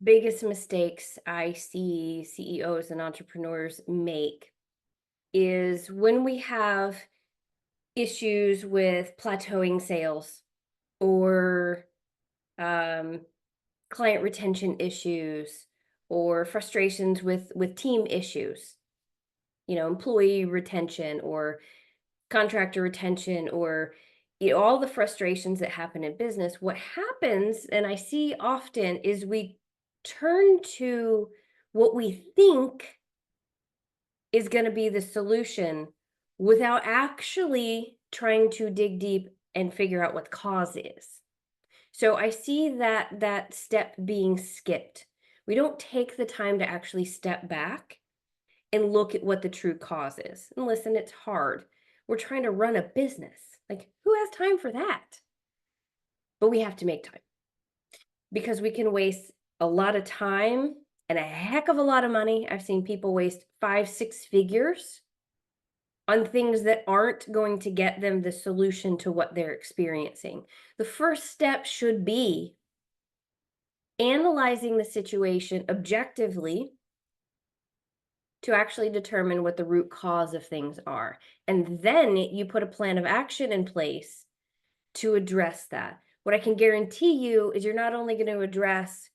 biggest mistakes I see CEOs and entrepreneurs make is when we have issues with plateauing sales or um, client retention issues or frustrations with team issues, employee retention or contractor retention or all the frustrations that happen in business. What happens, and I see often, is we turn to what we think is going to be the solution without actually trying to dig deep and figure out what the cause is. So I see that step being skipped. We don't take the time to actually step back and look at what the true cause is. And listen, it's hard. We're trying to run a business. Like, who has time for that? But we have to make time because we can waste a lot of time and a heck of a lot of money. I've seen people waste 5, 6 figures on things that aren't going to get them the solution to what they're experiencing. The first step should be analyzing the situation objectively to actually determine what the root cause of things are. And then you put a plan of action in place to address that. What I can guarantee you is you're not only going to address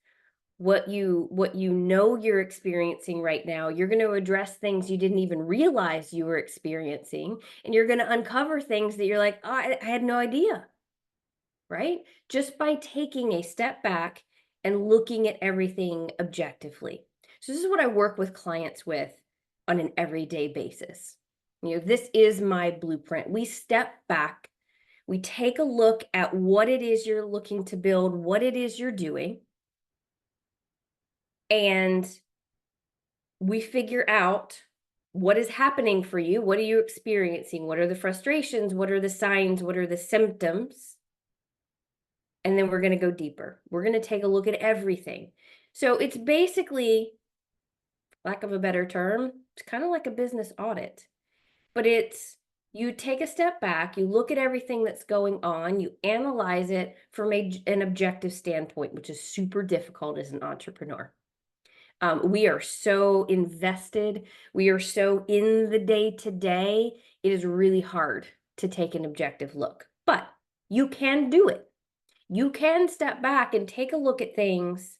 what you know you're experiencing right now, you're going to address things you didn't even realize you were experiencing, and you're going to uncover things that you're like, oh, I had no idea, right? Just by taking a step back and looking at everything objectively. So this is what I work with clients with on an everyday basis. This is my blueprint. We step back, we take a look at what it is you're looking to build, what it is you're doing, and we figure out what is happening for you. What are you experiencing? What are the frustrations? What are the signs? What are the symptoms? And then we're going to go deeper. We're going to take a look at everything. So it's basically, lack of a better term, it's kind of like a business audit, but it's you take a step back, you look at everything that's going on, you analyze it from an objective standpoint, which is super difficult as an entrepreneur. We are so invested. We are so in the day to day. It is really hard to take an objective look, but you can do it. You can step back and take a look at things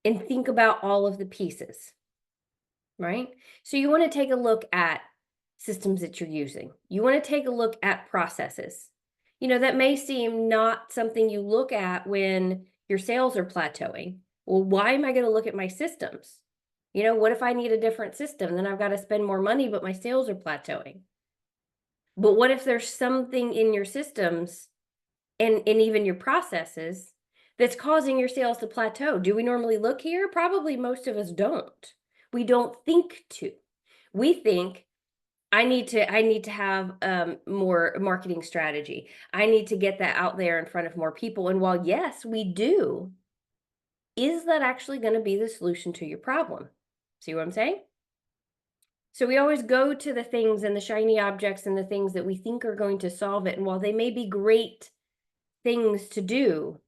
and think about all of the pieces, right? So you want to take a look at systems that you're using. You want to take a look at processes. That may seem not something you look at when your sales are plateauing. Well, why am I going to look at my systems? What if I need a different system? Then I've got to spend more money, but my sales are plateauing. But what if there's something in your systems and even your processes that's causing your sales to plateau? Do we normally look here? Probably most of us don't. We don't think to. We think, I need to have more marketing strategy. I need to get that out there in front of more people. And while yes, we do, is that actually going to be the solution to your problem? See what I'm saying? So we always go to the things and the shiny objects and the things that we think are going to solve it. And while they may be great things to do,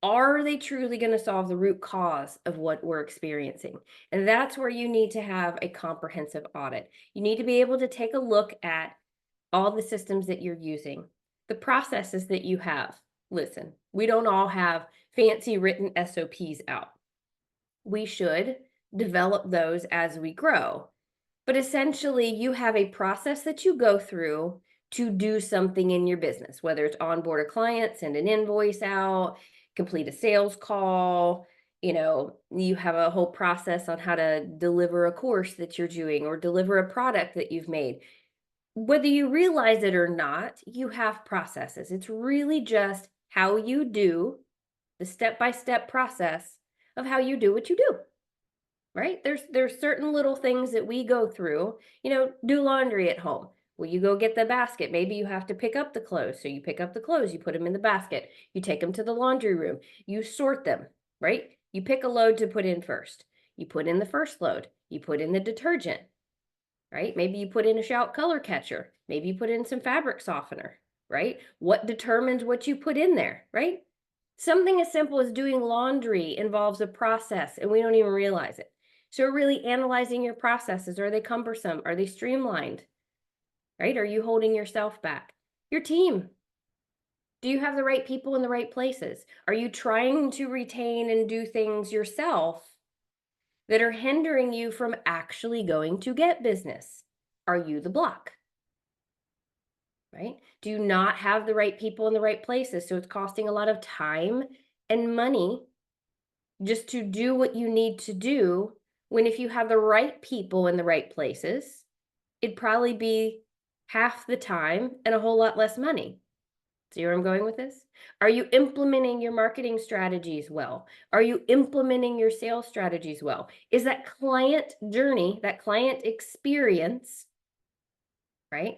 are they truly going to solve the root cause of what we're experiencing? And that's where you need to have a comprehensive audit. You need to be able to take a look at all the systems that you're using, the processes that you have. Listen, we don't all have fancy written SOPs out. We should develop those as we grow. But essentially, you have a process that you go through to do something in your business, whether it's onboard a client, send an invoice out, complete a sales call. You have a whole process on how to deliver a course that you're doing or deliver a product that you've made. Whether you realize it or not, you have processes. It's really just how you do the step-by-step process of how you do what you do. Right? There's certain little things that we go through, do laundry at home. Well, you go get the basket. Maybe you have to pick up the clothes. So you pick up the clothes, you put them in the basket, you take them to the laundry room, you sort them, right? You pick a load to put in first. You put in the first load, you put in the detergent, right? Maybe you put in a shout color catcher. Maybe you put in some fabric softener, right? What determines what you put in there, right? Something as simple as doing laundry involves a process and we don't even realize it. So really analyzing your processes. Are they cumbersome? Are they streamlined? Right? Are you holding yourself back? Your team. Do you have the right people in the right places? Are you trying to retain and do things yourself that are hindering you from actually going to get business? Are you the block? Right? Do you not have the right people in the right places? So it's costing a lot of time and money just to do what you need to do, when if you have the right people in the right places, it'd probably be half the time and a whole lot less money. See where I'm going with this? Are you implementing your marketing strategies well? Are you implementing your sales strategies well? Is that client journey, that client experience, right?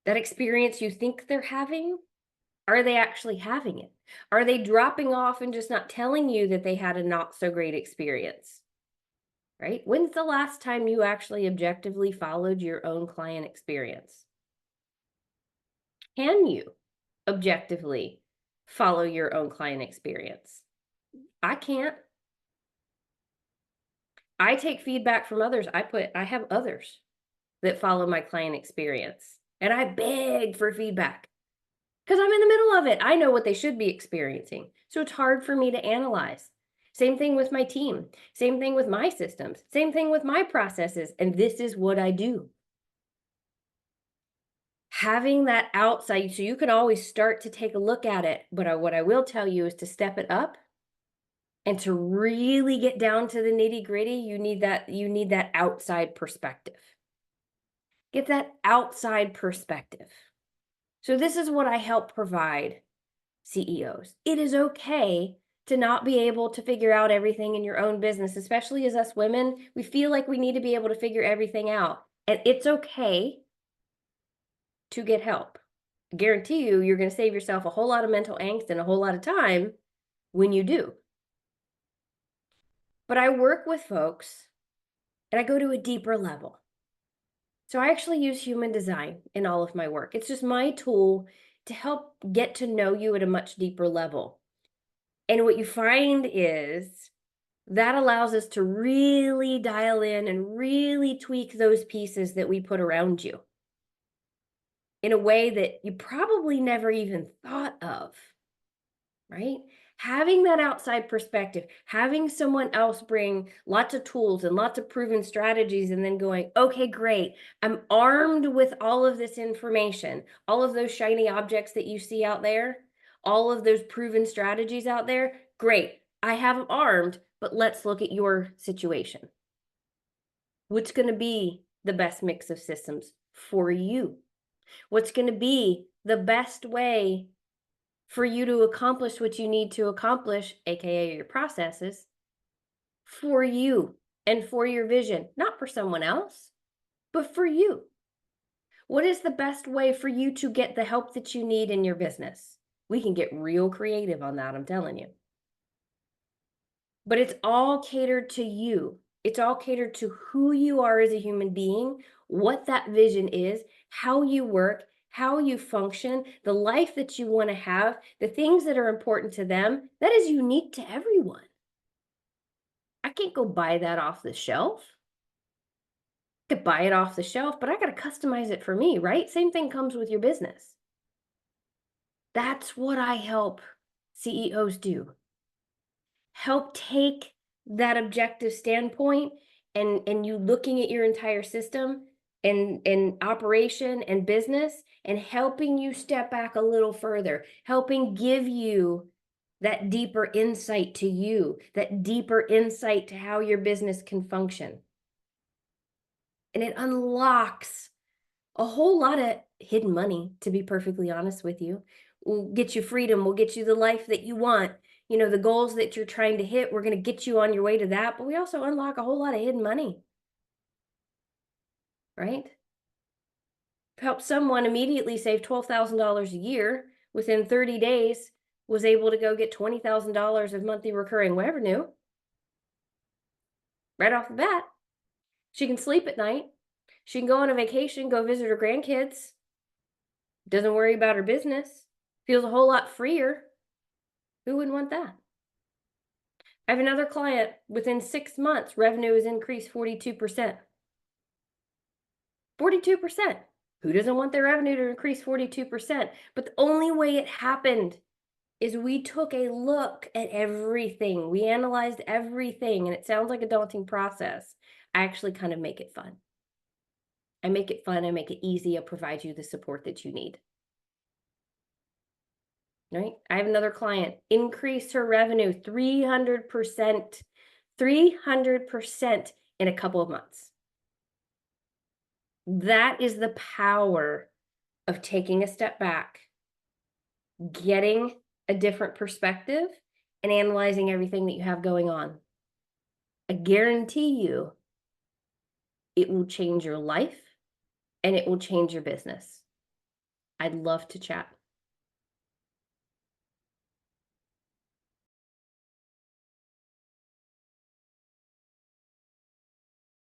That experience you think they're having, are they actually having it? Are they dropping off and just not telling you that they had a not so great experience? Right? When's the last time you actually objectively followed your own client experience? Can you objectively follow your own client experience? I can't. I take feedback from others. I have others that follow my client experience, and I beg for feedback because I'm in the middle of it. I know what they should be experiencing. So it's hard for me to analyze. Same thing with my team. Same thing with my systems. Same thing with my processes. And this is what I do. Having that outside, so you can always start to take a look at it. But what I will tell you is to step it up and to really get down to the nitty gritty. You need that outside perspective. Get that outside perspective. So this is what I help provide CEOs. It is okay to not be able to figure out everything in your own business, especially as us women. We feel like we need to be able to figure everything out. And it's okay to get help. I guarantee you, you're going to save yourself a whole lot of mental angst and a whole lot of time when you do. But I work with folks and I go to a deeper level. So I actually use human design in all of my work. It's just my tool to help get to know you at a much deeper level. And what you find is that allows us to really dial in and really tweak those pieces that we put around you in a way that you probably never even thought of, right? Having that outside perspective, having someone else bring lots of tools and lots of proven strategies, and then going, okay, great. I'm armed with all of this information, all of those shiny objects that you see out there, all of those proven strategies out there. Great. I have them armed, but let's look at your situation. What's going to be the best mix of systems for you? What's going to be the best way for you to accomplish what you need to accomplish, AKA your processes, for you and for your vision, not for someone else, but for you? What is the best way for you to get the help that you need in your business? We can get real creative on that, I'm telling you. But it's all catered to you. It's all catered to who you are as a human being, what that vision is, how you work, how you function, the life that you want to have, the things that are important to them. That is unique to everyone. I can't go buy that off the shelf. I could buy it off the shelf, but I got to customize it for me, right? Same thing comes with your business. That's what I help CEOs do. Help take that objective standpoint and you looking at your entire system and operation and business, and helping you step back a little further, helping give you that deeper insight to you, that deeper insight to how your business can function. And it unlocks a whole lot of hidden money, to be perfectly honest with you. We'll get you freedom. We'll get you the life that you want. You know, the goals that you're trying to hit, we're going to get you on your way to that. But we also unlock a whole lot of hidden money, right? Help someone immediately save $12,000 a year within 30 days, was able to go get $20,000 of monthly recurring revenue right off the bat. She can sleep at night. She can go on a vacation, go visit her grandkids. Doesn't worry about her business. Feels a whole lot freer. Who wouldn't want that? I have another client, within 6 months, revenue has increased 42%. 42%. Who doesn't want their revenue to increase 42%? But the only way it happened is we took a look at everything. We analyzed everything, and it sounds like a daunting process. I actually kind of make it fun. I make it fun, I make it easy, I provide you the support that you need. Right? I have another client, increased her revenue 300%, 300% in a couple of months. That is the power of taking a step back, getting a different perspective, and analyzing everything that you have going on. I guarantee you it will change your life and it will change your business. I'd love to chat.